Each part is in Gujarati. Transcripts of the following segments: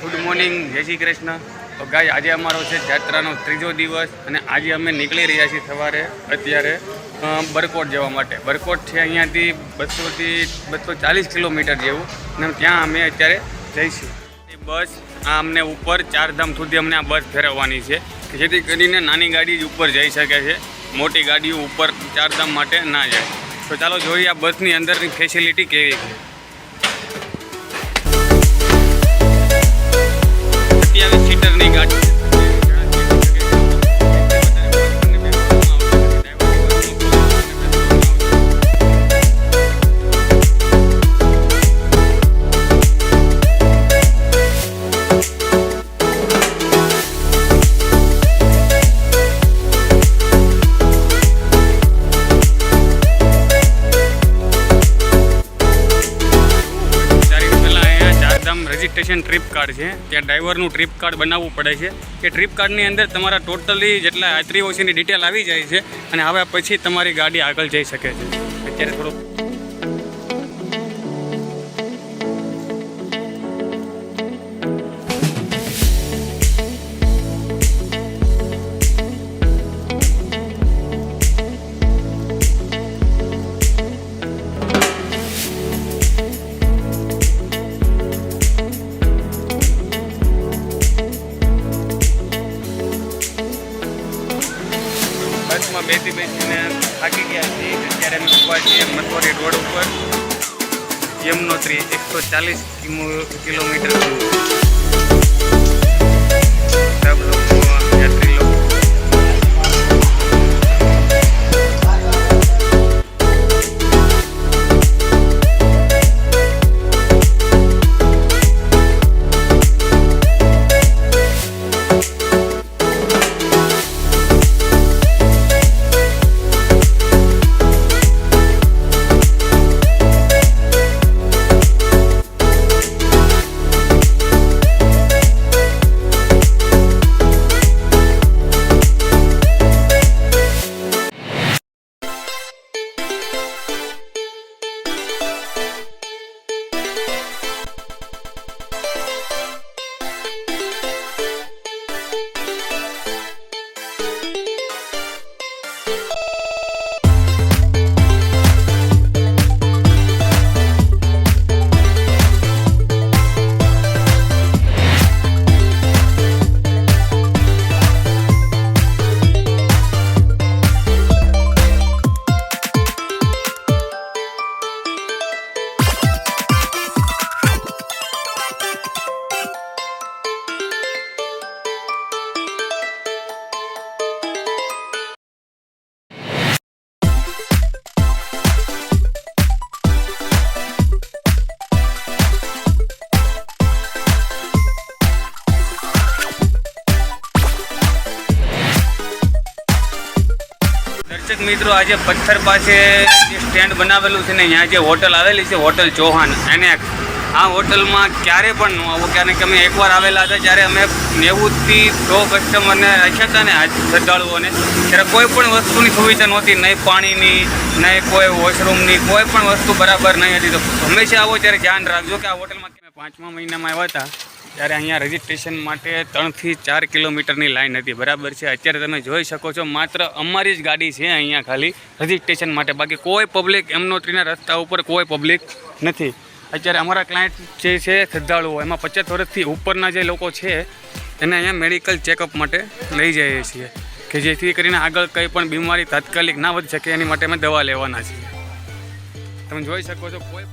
ગુડ મોર્નિંગ, જય શ્રી કૃષ્ણ. તો ગાય આજે અમારો છે જાત્રાનો ત્રીજો દિવસ અને આજે અમે નીકળી રહ્યા છીએ સવારે અત્યારે બરકોટ જવા માટે. બરકોટ છે અહીંયાથી 240 કિલોમીટર જેવું અને ત્યાં અમે અત્યારે જઈશું. એ બસ આ અમને ઉપર ચારધામ સુધી અમને આ બસ ફેરવવાની છે કે જેથી કરીને નાની ગાડી જ ઉપર જઈ શકે છે, મોટી ગાડીઓ ઉપર ચારધામ માટે ના જાય. તો ચાલો જોઈએ આ બસની અંદરની ફેસિલિટી કેવી છે. 27 સીટરની ગાડી રજિસ્ટ્રેશન ટ્રીપ કાર્ડ છે. ત્યાં ડ્રાઈવરનું ટ્રીપ કાર્ડ બનાવવું પડે છે. કે ટ્રીપ કાર્ડની અંદર તમારા ટોટલી જેટલા યાત્રીઓ છે એની ડિટેલ આવી જાય છે અને હવે પછી તમારી ગાડી આગળ જઈ શકે છે. અત્યારે થોડુંક બસમાં બેસીને થાકી ગયા છીએ. અત્યારે અમે ઊભા છીએ મથોરી રોડ ઉપર. યમનોત્રી 140 કિલોમીટર દૂર. સબ લોકો યાત્રી લોકો દર્શક મિત્રો, આજે પથ્થર પાસે જે સ્ટેન્ડ બનાવેલું છે ને અહીંયા જે હોટલ આવેલી છે, હોટલ ચૌહાણ એનેક્સ. આ હોટલમાં ક્યારે પણ ન આવો, કારણ કે અમે એકવાર આવેલા હતા જ્યારે અમે 90થી 100 કસ્ટમરને રાખ્યા હતા ને શ્રદ્ધાળુઓને, ત્યારે કોઈ પણ વસ્તુની સુવિધા નહોતી, નહીં પાણીની, નહીં કોઈ વોશરૂમની, કોઈ પણ વસ્તુ બરાબર નહીં હતી. તો હંમેશા આવો ત્યારે ધ્યાન રાખજો કે આ હોટલમાં. અમે 5મા મહિનામાં આવ્યા હતા ત્યારે અહીંયા રજિસ્ટ્રેશન માટે 3 થી 4 કિલોમીટરની લાઈન હતી. બરાબર છે. અત્યારે તમે જોઈ શકો છો માત્ર અમારી જ ગાડી છે અહીંયા ખાલી રજિસ્ટ્રેશન માટે. બાકી કોઈ પબ્લિક યમનોત્રીના રસ્તા ઉપર કોઈ પબ્લિક નથી. અત્યારે અમારા ક્લાયન્ટ જે છે શ્રદ્ધાળુઓ, એમાં 50 વર્ષથી ઉપરના જે લોકો છે એને અહીંયા મેડિકલ ચેકઅપ માટે લઈ જઈએ છીએ કે જેથી કરીને આગળ કંઈ પણ બીમારી તાત્કાલિક ના વધી શકે એની માટે અમે દવા લેવાના છીએ. તમે જોઈ શકો છો કોઈ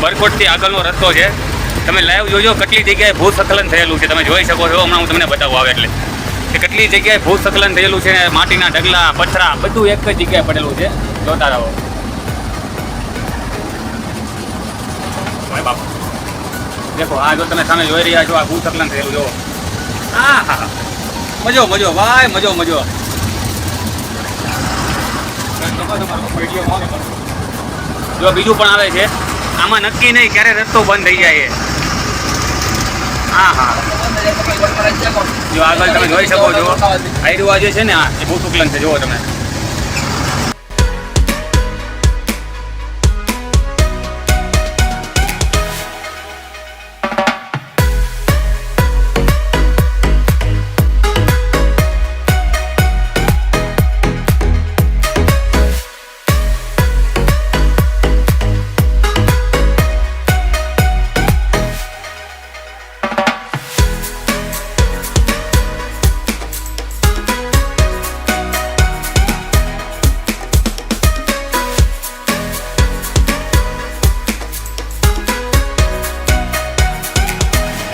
બરકોટથી આગળનો રસ્તો છે. તમે લાઈવ જોજો કેટલી જગ્યાએ ભૂસ્ખલન થયેલું છે. તમે જોઈ શકો છો. હમણાં હું તમને બતાવવા આવે એટલે કે કેટલી જગ્યાએ ભૂસ્ખલન થયેલું છે. માટીના ઢગલા, પથરા બધું એક જ જગ્યાએ પડેલું છે. જોતા રહો. બાપ દેખો, આ જો તમે સામે જોઈ રહ્યા છો, આ ભૂસ્ખલન થયેલું જો. હા હા, મજો મજો ભાઈ, મજો મજો. જો બીજું પણ આવે છે, આમાં નક્કી નહીં ક્યારે રસ્તો બંધ થઈ જાય છે. હા હા, જો આગળ તમે જોઈ શકો છો, હાઈરવા જે છે ને આ એ બહુ શુક્લન છે. જુઓ તમે,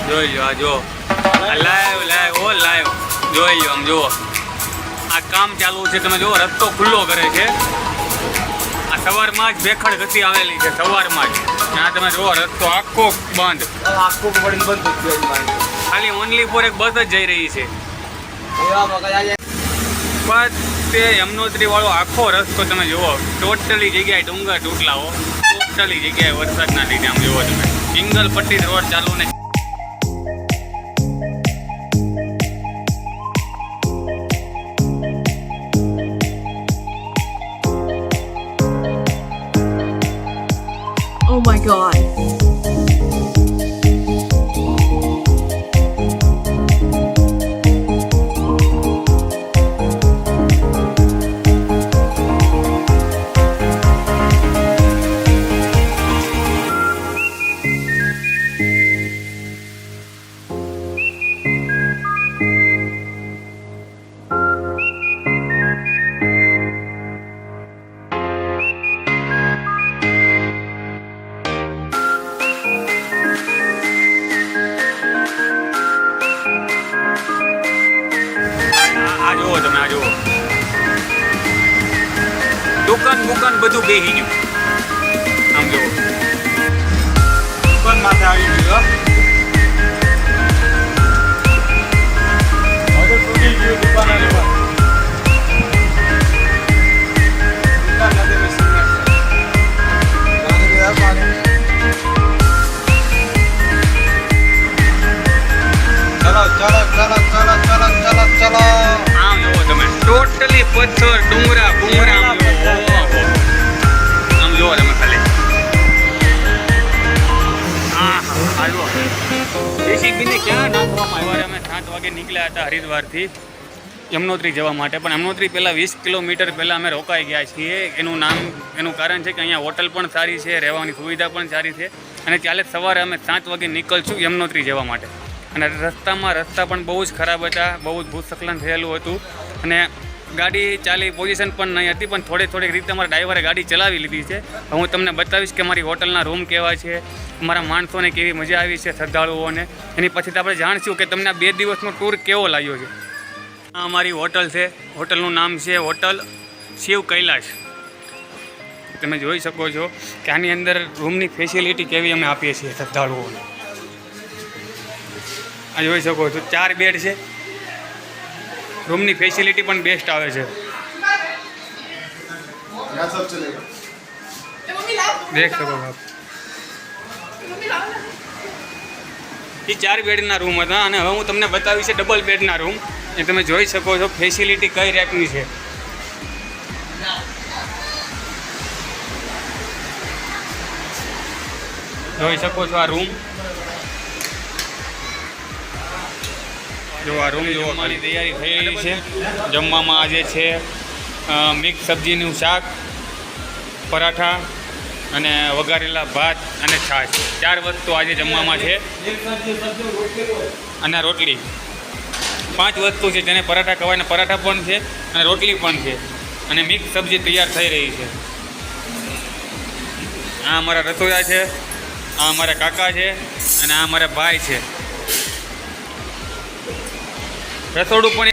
જોઈ લો આ જો લાઈવ ઓ લાઈવ જોઈ લો. આમ જુઓ આ કામ ચાલુ છે, તમે જુઓ રસ્તો ખુલ્લો કરે છે. આ સવારમાં જ ભેખડ ગતિ આવેલી છે, સવારમાં જ. આ તમે જુઓ રસ્તો આખો બંધ, ખાલી ઓનલી ફોર એક બસ જ જઈ રહી છે. બસ તે યમનોત્રી વાળો આખો રસ્તો તમે જુઓ, ટોટલી જગ્યાએ ડુંગર તૂટલાઓ, ટોટલી જગ્યાએ વરસાદના લીધે. આમ જુઓ તમે, સિંગલ પટ્ટી રોડ ચાલુ ને. Oh my god. દુકાન બધું બેસી ગયું. આમ જુઓ દુકાન માથે આવી ગયું. આમ જુઓ તમે, ટોટલી પથ્થર ડુંગરા ડુંગરા. આમ જુઓ તમે ખાલી. હા હા, જુઓ જેસીબીને ક્યાં નાખવામાં આવ્યા. અમે 7 વાગે નીકળ્યા હતા હરિદ્વારથી યમનોત્રી જવા માટે, પણ યમનોત્રી પહેલાં 20 કિલોમીટર પહેલાં અમે રોકાઈ ગયા છીએ. એનું કારણ છે કે અહીંયા હોટલ પણ સારી છે, રહેવાની સુવિધા પણ સારી છે, અને ચાલે સવારે અમે 7 વાગે નીકળશું યમનોત્રી જવા માટે. અને રસ્તા પણ બહુ જ ખરાબ હતા, બહુ જ ભૂસ્ખલન થયેલું હતું, અને ગાડી ચાલી પોઝિશન પણ નહીં હતી. પણ થોડીક રીતે અમારા ડ્રાઈવરે ગાડી ચલાવી લીધી છે. હું તમને બતાવીશ કે મારી હોટલના રૂમ કેવા છે, અમારા માણસોને કેવી મજા આવી છે, શ્રદ્ધાળુઓને. એની પછી આપણે જાણીશું કે તમને આ 2 દિવસનો ટૂર કેવો લાગ્યો છે. આ અમારી હોટલ છે, હોટલનું નામ છે હોટલ શિવ કૈલાશ. તમે જોઈ શકો છો કે આની અંદર રૂમની ફેસિલિટી કેવી અમે આપીએ છીએ શ્રદ્ધાળુઓને. આ જોઈ શકો છો 4 બેડ છે, રૂમની ફેસિલિટી પણ બેસ્ટ આવે છે. દેખ શકો આપ, એ 4 બેડના રૂમ હતા, અને હવે હું તમને બતાવીશ ડબલ બેડના રૂમ. એ તમે જોઈ શકો છો ફેસિલિટી કઈ રીતની છે. જોઈ શકો છો આ રૂમ. જો આ રૂમ જોવાની તૈયારી થઈ રહી છે. જમવામાં આજે છે મિક્સ સબ્જીનું શાક, પરાઠા અને વઘારેલા ભાત અને છાશ. 4 વસ્તુ આજે જમવામાં છે, અને રોટલી. 5 વસ્તુ છે, જેને પરાઠા કહેવાય, ને પરાઠા પણ છે અને રોટલી પણ છે, અને મિક્સ સબ્જી તૈયાર થઈ રહી છે. આ અમારા રસોઈયા છે, આ અમારા કાકા છે, અને આ અમારા ભાઈ છે. રસોડું પણ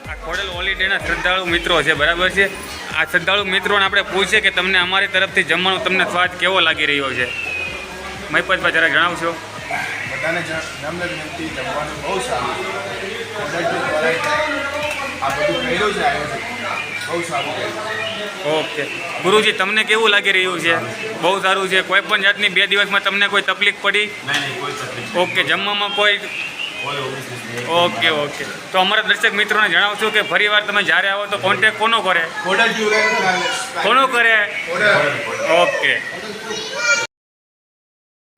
આ ખોડલ હોલિડેના શ્રદ્ધાળુ મિત્રો છે, બરાબર છે. આ શ્રદ્ધાળુ મિત્રોને આપણે પૂછીએ કે તમને અમારી તરફથી જમવાનું તમને સ્વાદ કેવો લાગી રહ્યો છે. મહિપતભાઈ જરા જણાવશો. બધાને નમ્ર વિનંતી, જમવાનું બહુ સારું ક્વોલિટી દ્વારા આ બધું કર્યું છે આયોજન બહુ સારું કર્યું. ઓકે ગુરુજી, તમને કેવું લાગી રહ્યું છે? બહુ સારું છે. કોઈ પણ જાતની 2 દિવસમાં તમને કોઈ તકલીફ પડી? નહીં કોઈ તકલીફ ઓકે, જમવામાં કોઈ? Okay okay. તો અમારા દર્શક મિત્રોને જણાવશું કે ફરીવાર તમે જ્યારે આવો તો કોન્ટેક્ટ કોનો કરે? કોનો કરે? ઓકે.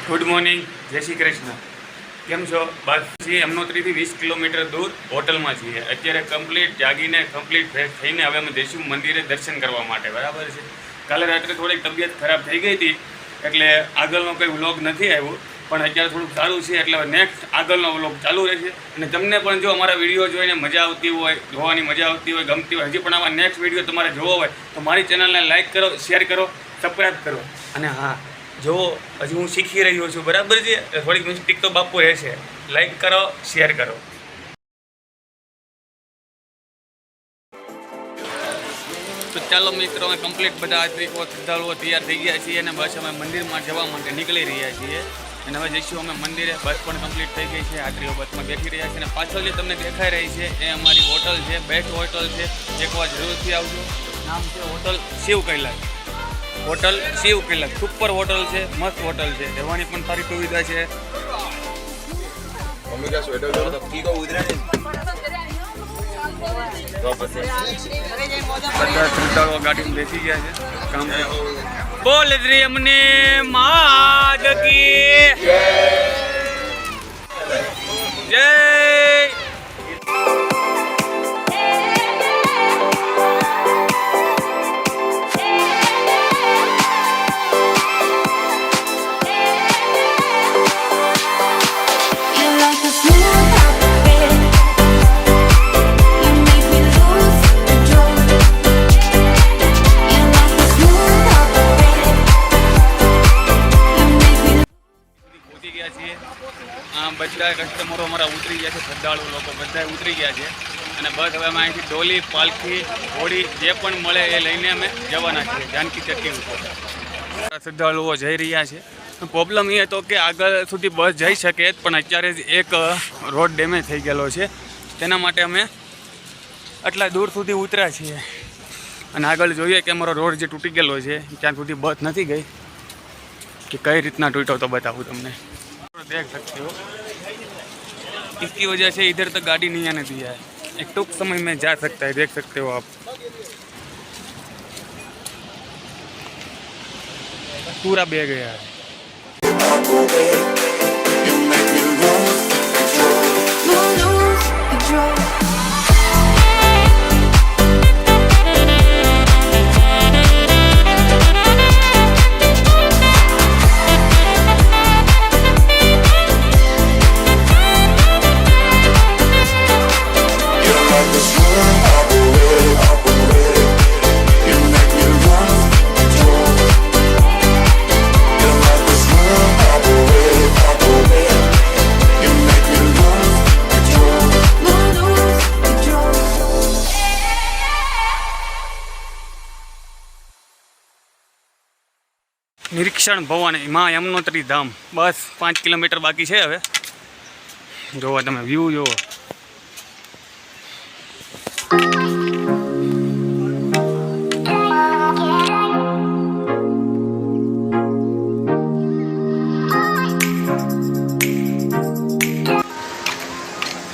ગુડ મોર્નિંગ, જય શ્રી કૃષ્ણ. કેમ છો? બસ છીએ યમનોત્રીથી 20 કિલોમીટર દૂર હોટલમાં છીએ. અત્યારે કમ્પ્લીટ જાગીને કમ્પ્લીટ ફ્રેશ થઈને હવે અમે જઈશું મંદિરે દર્શન કરવા માટે. બરાબર છે. કાલે રાત્રે થોડીક તબિયત ખરાબ થઈ ગઈ હતી એટલે આગળનો કોઈ વ્લોગ નથી આવ્યો, પણ અત્યારે થોડુંક સારું છે એટલે હવે નેક્સ્ટ આગળનો વ્લોગ ચાલુ રહેશે. અને તમને પણ જો અમારા વિડીયો જોઈને મજા આવતી હોય, જોવાની મજા આવતી હોય, ગમતી હોય, હજી પણ આવા નેક્સ્ટ વિડીયો તમારે જોવો હોય તો મારી ચેનલને લાઇક કરો, શેર કરો, સબસ્ક્રાઈબ કરો. અને હા, જો હજી હું શીખી રહ્યો છું, બરાબર છે, થોડીક મિસ્ટેક તો બાપુ રહેશે. લાઇક કરો, શેર કરો. તો ચાલો મિત્રો, અમે કમ્પ્લીટ બધા યાત્રિકો શ્રદ્ધાળુઓ તૈયાર થઈ ગયા છીએ અને બસ અમે મંદિરમાં જવા માટે નીકળી રહ્યા છીએ. અને હવે જઈશું અમે મંદિરે. બસ પણ કમ્પ્લીટ થઈ ગઈ છે, યાત્રીઓ બસમાં બેઠી રહ્યા છે. અને પાછળ જે તમને દેખાઈ રહી છે એ અમારી હોટલ છે, બેસ્ટ હોટલ છે. એકવાર જરૂરથી આવજો. નામ છે hotel Shiv Kailas. Hotel Shiv Kailas super hotel છે, મસ્ત હોટલ છે, રહેવાની પણ સારી સુવિધા છે. બધા શ્રદ્ધાળુઓ ગાડીમાં બેસી ગયા છે. કામ બોલ શ્રી અમને માદ કી જય. બધા કસ્ટમરો અમારા ઉતરી ગયા છે, શ્રદ્ધાળુ લોકો બધા ઉતરી ગયા છે. અને બસ હવે અમે અહીંથી ડોલી, પાલખી, હોડી જે પણ મળે એ લઈને અમે જવાના છીએ જાનકી ચક્કી ઉપર. શ્રદ્ધાળુઓ જઈ રહ્યા છે. પ્રોબ્લેમ એ હતો કે આગળ સુધી બસ જઈ શકે, પણ અત્યારે જ એક રોડ ડેમેજ થઈ ગયેલો છે. તેના માટે અમે આટલા દૂર સુધી ઉતર્યા છીએ. અને આગળ જોઈએ કે અમારો રોડ જે તૂટી ગયેલો છે ત્યાં સુધી બસ નથી ગઈ. कि कई रीतना टूटो तो बताऊँ तुमने देख सकते हो। इसकी वजह से इधर तक गाड़ी नहीं आने दिया है, एक टूक समय में जा सकता है, देख सकते हो आप। पूरा बह गया है। निरीक्षण भवन माँ यमुनोत्री धाम बस 5 किलोमीटर बाकी है। हवे जो तमे व्यू जो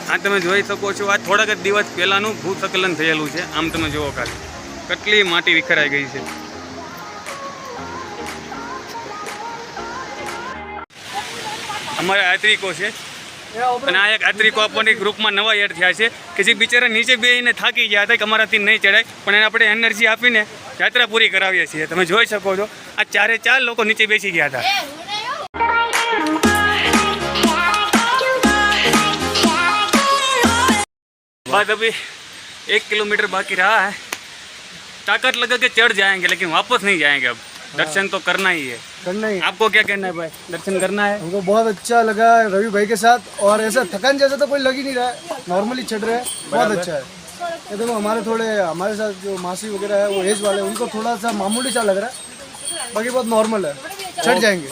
आ तमे जोई सको छो। आ थोड़ाक दिवस पहेलानुं भूस्खलन थयेलुं छे। आम तमे जोवो खाली કેટલી માટી વિખરાઈ ગઈ છે। हमारे यात्रिको है आ एक यात्रिको अपनी ग्रुप में नवा एड थया छे कि जे बिचारा नीचे बेहीने थाकी गया था कि अमराथी नहीं चढ़ाय पण एने आपणे एनर्जी आपीने यात्रा पूरी करावीए छीए। तमे जोई शको छो आ 4 लोग नीचे बेसी गया था। बस अभी 1 किलोमीटर बाकी रहा है। ताकत लगा के चढ़ जाएंगे लेकिन वापस नहीं जाएंगे। अब दर्शन तो करना ही है। आपको क्या कहना है भाई? दर्शन करना है। हमको बहुत अच्छा लगा रवि भाई के साथ, और ऐसा थकान जैसा तो कोई लग ही नहीं रहा है, नॉर्मली चढ़ रहे हैं, बहुत अच्छा है। ये देखो हमारे साथ जो मासी वगैरह है वो एज वाले, उनको थोड़ा सा मामूली सा लग रहा है, बाकी बहुत नॉर्मल है, चढ़ जाएंगे।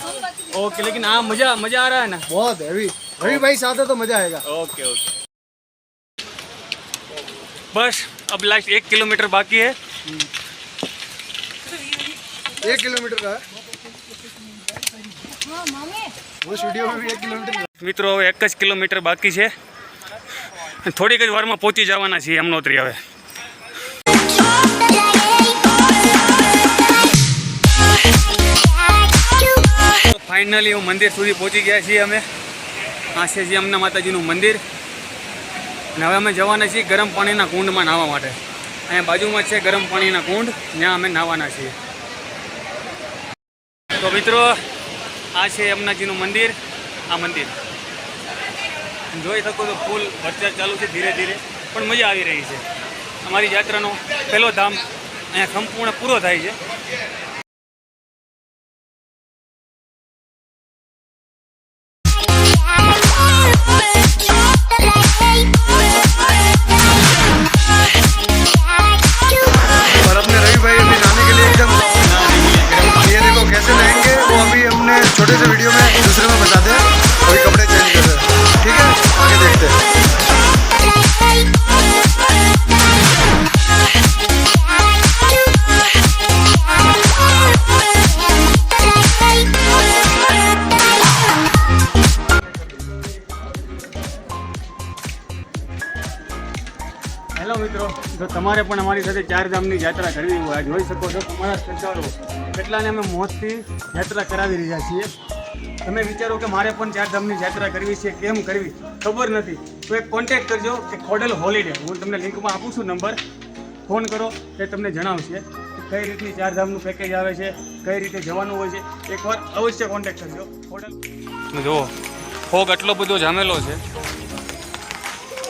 ओके, लेकिन हाँ मजा आ रहा है ना? बहुत हैवी। रवि भाई साथ है तो मजा आएगा। Okay okay. बस अब लास्ट 1 किलोमीटर बाकी है। 1 किलोमीटर का है। वो स्टूडियो में भी 1 किलोमीटर। મિત્રો હવે 1 જ કિલોમીટર બાકી છે, થોડીક જ વારમાં પહોંચી જવાના છીએ યમનોત્રી હવે. ફાઇનલી હું મંદિર સુધી પહોંચી ગયા છીએ અમે. આ છે યમુના માતાજીનું મંદિર અને હવે અમે જવાના છીએ ગરમ પાણીના કુંડમાં નાહવા માટે. અહીંયા બાજુમાં જ છે ગરમ પાણીના કુંડ, ત્યાં અમે નાહવાના છીએ. તો મિત્રો આ છે યમુનાજીનું મંદિર. આ મંદિર જોઈ શકો તો ફૂલ વરસાદ ચાલુ છે ધીરે ધીરે, પણ મજા આવી રહી છે. અમારી યાત્રાનો પહેલો ધામ અહીંયા સંપૂર્ણ પૂરો થાય છે. और अपने रवि भाई अभी नहाने के लिए एकदम, ये देखो कैसे नहाएंगे वो अभी हमने छोटे से वीडियो में दूसरे में बताते हैं. अभी कपड़े चेंज कर रहे हैं, ठीक है, आगे देखते हैं. હેલો મિત્રો, જો તમારે પણ અમારી સાથે 4 ધામની યાત્રા કરવી હોય, જોઈ શકો છો તમારા શ્રદ્ધાળુઓ કેટલાને અમે મોજથી યાત્રા કરાવી રહ્યા છીએ. તમે વિચારો કે મારે પણ 4 ધામની યાત્રા કરવી છે, કેમ કરવી ખબર નથી, તો એક કોન્ટેક્ટ કરજો કે ખોડલ હોલિડે. હું તમને લિંકમાં આપું છું નંબર, ફોન કરો તે તમને જણાવશે કઈ રીતની 4 ધામનું પેકેજ આવે છે, કઈ રીતે જવાનું હોય છે. એકવાર અવશ્ય કોન્ટેક્ટ કરજો. ખોડલ જુઓ ફોગ આટલો બધો જામેલો છે,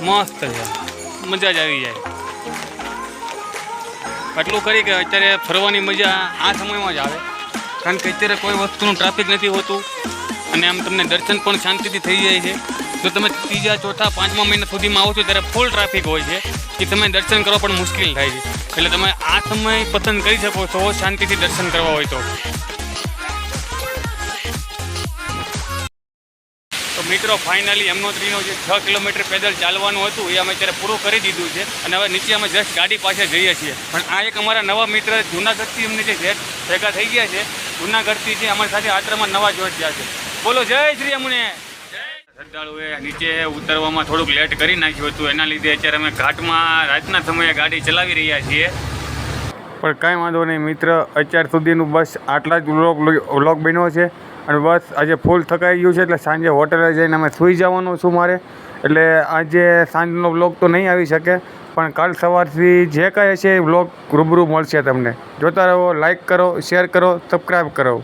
મસ્ત છે, મજા જ આવી જાય. આટલું કરી કે અત્યારે ફરવાની મજા આ સમયમાં જ આવે, કારણ કે અત્યારે કોઈ વસ્તુનું ટ્રાફિક નથી હોતું અને આમ તમને દર્શન પણ શાંતિથી થઈ જાય છે. જો તમે 3, 4, 5મા મહિના સુધીમાં આવો છો ત્યારે ફૂલ ટ્રાફિક હોય છે કે તમે દર્શન કરવા પણ મુશ્કેલ થાય છે. એટલે તમે આ સમય પસંદ કરી શકો છો શાંતિથી દર્શન કરવા હોય તો. તો મિત્રો ફાઇનલી યમનોત્રીનો જે 6 કિલોમીટર પેદલ ચાલવાનું હતું એ અમે અત્યારે પૂરું કરી દીધું છે અને હવે નીચે અમે જસ્ટ ગાડી પાસે જઈએ છીએ. પણ આ એક અમારા નવા મિત્ર જૂનાગઢથી અમને જે ભેગા થઈ ગયા છે, જૂનાગઢથી છે અમારી સાથે યાત્રામાં નવા જોડાયા છે. બોલો જય શ્રી યમુને. શ્રદ્ધાળુએ નીચે ઉતરવામાં થોડુંક લેટ કરી નાખ્યું હતું, એના લીધે અત્યારે અમે ઘાટમાં રાતના સમયે ગાડી ચલાવી રહ્યા છીએ. પણ કાંઈ વાંધો નહીં મિત્ર, અત્યાર સુધીનું બસ આટલા જ વ્લોગ બન્યો છે અને બસ આજે ફૂલ થકાઈ ગયું છે એટલે સાંજે હોટલે જઈને અમે સૂઈ જવાનું છું મારે. એટલે આજે સાંજનો વ્લોગ તો નહીં આવી શકે, પણ કાલ સવારથી જે કાંઈ હશે એ વ્લોગ રૂબરૂ મળશે તમને. જોતા રહો, લાઈક કરો, શેર કરો, સબસ્ક્રાઈબ કરો.